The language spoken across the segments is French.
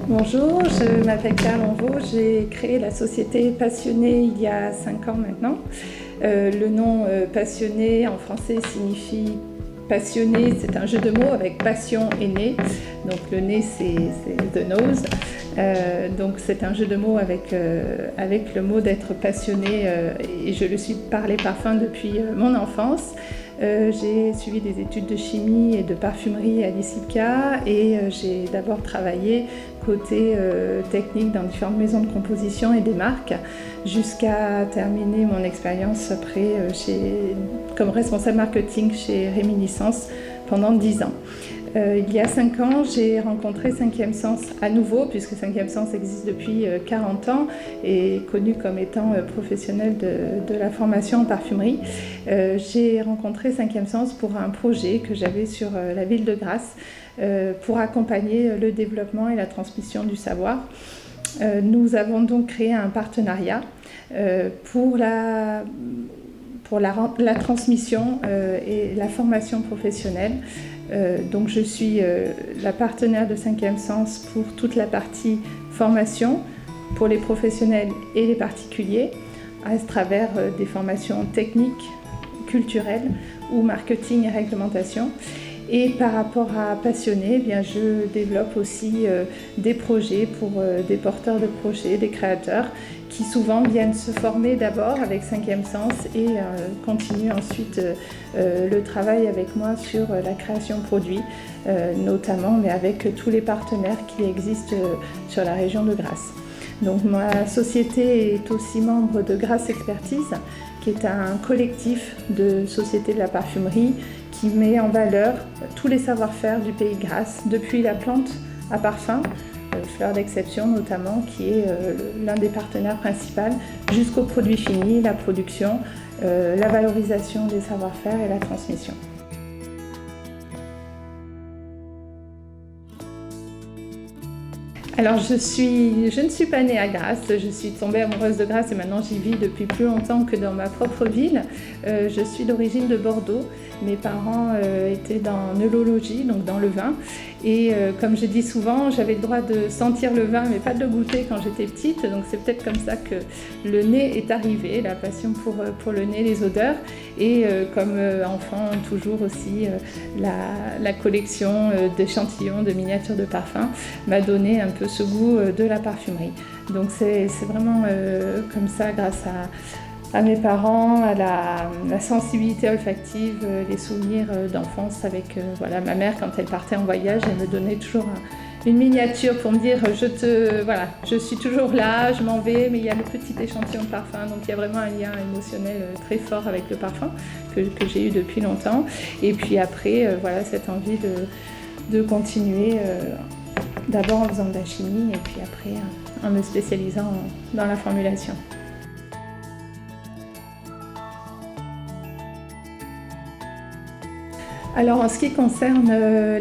Bonjour, je m'appelle Claire Lonvaux, j'ai créé la société Passionné il y a 5 ans maintenant. Le nom Passionné en français signifie passionné, c'est un jeu de mots avec passion et nez. Donc le nez c'est the nose. Donc c'est un jeu de mots avec le mot d'être passionné et je le suis par les parfums depuis mon enfance. J'ai suivi des études de chimie et de parfumerie à l'ICIPCA et j'ai d'abord travaillé côté technique dans différentes maisons de composition et des marques jusqu'à terminer mon expérience après comme responsable marketing chez Réminiscence pendant 10 ans. Il y a 5 ans, j'ai rencontré 5e Sens à nouveau, puisque 5e Sens existe depuis 40 ans et est connu comme étant professionnel de la formation en parfumerie. J'ai rencontré 5e Sens pour un projet que j'avais sur la ville de Grasse pour accompagner le développement et la transmission du savoir. Nous avons donc créé un partenariat pour la transmission et la formation professionnelle. Donc je suis la partenaire de 5e Sens pour toute la partie formation pour les professionnels et les particuliers à travers des formations techniques, culturelles ou marketing et réglementation. Et par rapport à Passionné, je développe aussi des projets pour des porteurs de projets, des créateurs qui souvent viennent se former d'abord avec 5e Sens et continuent ensuite le travail avec moi sur la création de produits, notamment mais avec tous les partenaires qui existent sur la région de Grasse. Donc ma société est aussi membre de Grasse Expertise, qui est un collectif de sociétés de la parfumerie qui met en valeur tous les savoir-faire du pays de Grasse, depuis la plante à parfum, Fleur d'Exception notamment, qui est l'un des partenaires principaux, jusqu'aux produits finis, la production, la valorisation des savoir-faire et la transmission. Alors je ne suis pas née à Grasse, je suis tombée amoureuse de Grasse et maintenant j'y vis depuis plus longtemps que dans ma propre ville. Je suis d'origine de Bordeaux, mes parents étaient dans l'œnologie, donc dans le vin. Et comme je dis souvent, j'avais le droit de sentir le vin mais pas de le goûter quand j'étais petite. Donc c'est peut-être comme ça que le nez est arrivé, la passion pour le nez, les odeurs. Et comme enfant, toujours aussi la collection d'échantillons, de miniatures de parfums m'a donné un peu ce goût de la parfumerie. Donc c'est vraiment comme ça, grâce à mes parents, à la sensibilité olfactive, les souvenirs d'enfance avec ma mère quand elle partait en voyage, elle me donnait toujours une miniature pour me dire je suis toujours là, je m'en vais, mais il y a le petit échantillon de parfum. Donc il y a vraiment un lien émotionnel très fort avec le parfum que j'ai eu depuis longtemps. Et puis après, cette envie de continuer d'abord en faisant de la chimie et puis après en me spécialisant dans la formulation. Alors en ce qui concerne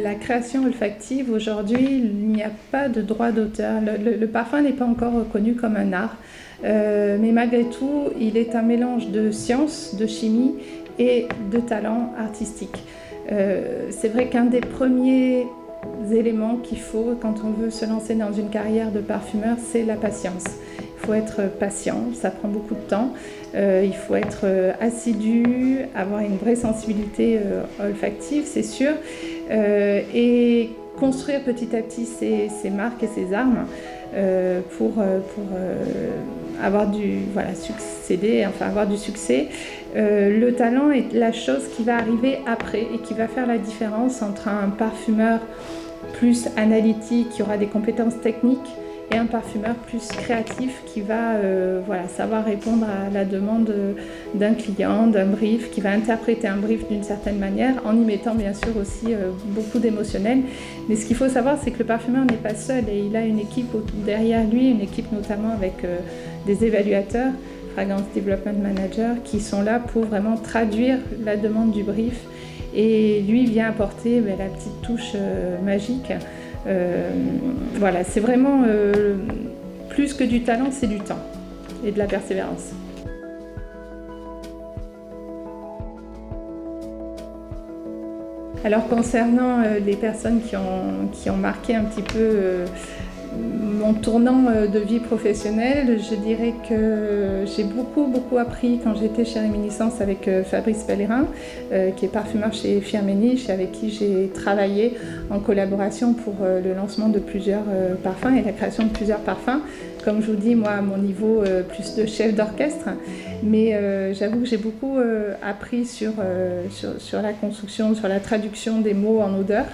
la création olfactive, aujourd'hui il n'y a pas de droit d'auteur. Le parfum n'est pas encore reconnu comme un art, mais malgré tout il est un mélange de science, de chimie et de talent artistique. C'est vrai qu'un des premiers éléments qu'il faut quand on veut se lancer dans une carrière de parfumeur, c'est la patience. Il faut être patient, ça prend beaucoup de temps. Il faut être assidu, avoir une vraie sensibilité olfactive, c'est sûr, et construire petit à petit ses marques et ses armes pour avoir avoir du succès. Le talent est la chose qui va arriver après et qui va faire la différence entre un parfumeur plus analytique, qui aura des compétences techniques, et un parfumeur plus créatif qui va savoir répondre à la demande d'un client, d'un brief, qui va interpréter un brief d'une certaine manière en y mettant bien sûr aussi beaucoup d'émotionnel. Mais ce qu'il faut savoir, c'est que le parfumeur n'est pas seul et il a une équipe derrière lui, une équipe notamment avec des évaluateurs, Fragrance Development Manager, qui sont là pour vraiment traduire la demande du brief. Et lui vient apporter la petite touche magique. C'est vraiment plus que du talent, c'est du temps et de la persévérance. Alors concernant les personnes qui ont marqué un petit peu mon tournant de vie professionnelle, je dirais que j'ai beaucoup appris quand j'étais chez Réminiscence avec Fabrice Pellerin, qui est parfumeur chez Firmenich, avec qui j'ai travaillé en collaboration pour le lancement de plusieurs parfums et la création de plusieurs parfums. Comme je vous dis, moi, à mon niveau plus de chef d'orchestre, mais j'avoue que j'ai beaucoup appris sur la construction, sur la traduction des mots en odeur.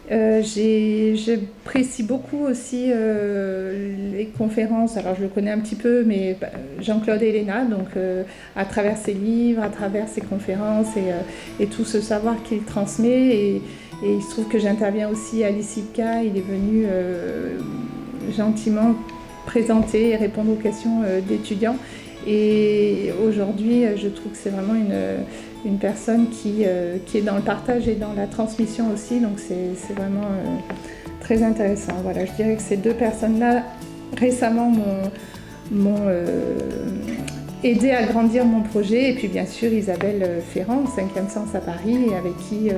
J'apprécie beaucoup aussi les conférences, alors je le connais un petit peu, mais Jean-Claude Héléna, donc à travers ses livres, à travers ses conférences et tout ce savoir qu'il transmet. Et il se trouve que j'interviens aussi à l'ICIPCA, il est venu gentiment présenter et répondre aux questions d'étudiants. Et aujourd'hui, je trouve que c'est vraiment une personne qui est dans le partage et dans la transmission aussi, donc c'est vraiment très intéressant. Voilà, je dirais que ces deux personnes-là, récemment, m'ont aidé à grandir mon projet. Et puis bien sûr, Isabelle Ferrand, 5e Sens à Paris, avec qui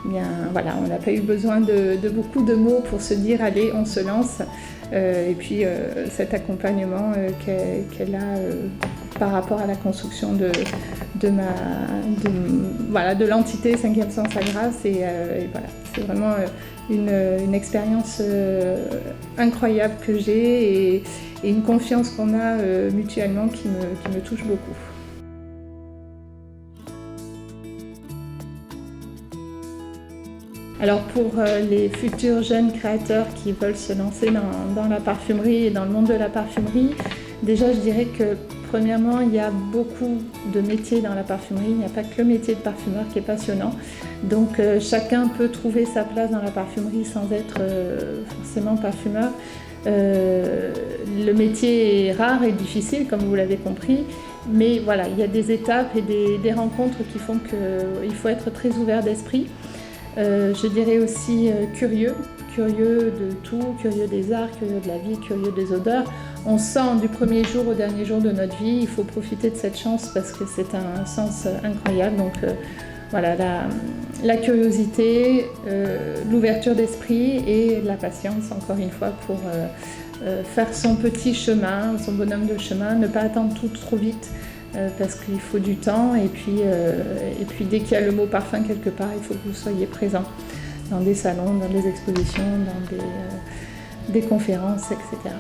bien, voilà, on n'a pas eu besoin de beaucoup de mots pour se dire « allez, on se lance ». Et puis cet accompagnement qu'elle a par rapport à la construction de l'entité 5e Sens à Grasse, et voilà, c'est vraiment une expérience incroyable que j'ai et une confiance qu'on a mutuellement qui me touche beaucoup. Alors pour les futurs jeunes créateurs qui veulent se lancer dans la parfumerie et dans le monde de la parfumerie, déjà je dirais que premièrement il y a beaucoup de métiers dans la parfumerie, il n'y a pas que le métier de parfumeur qui est passionnant. Donc chacun peut trouver sa place dans la parfumerie sans être forcément parfumeur. Le métier est rare et difficile comme vous l'avez compris, mais voilà, il y a des étapes et des rencontres qui font qu'il faut être très ouvert d'esprit. Je dirais aussi curieux de tout, curieux des arts, curieux de la vie, curieux des odeurs. On sent du premier jour au dernier jour de notre vie, il faut profiter de cette chance parce que c'est un sens incroyable. Donc voilà, la curiosité, l'ouverture d'esprit et la patience, encore une fois, pour faire son petit chemin, son bonhomme de chemin, ne pas attendre tout trop vite. Parce qu'il faut du temps et puis dès qu'il y a le mot parfum quelque part, il faut que vous soyez présent dans des salons, dans des expositions, dans des conférences, etc.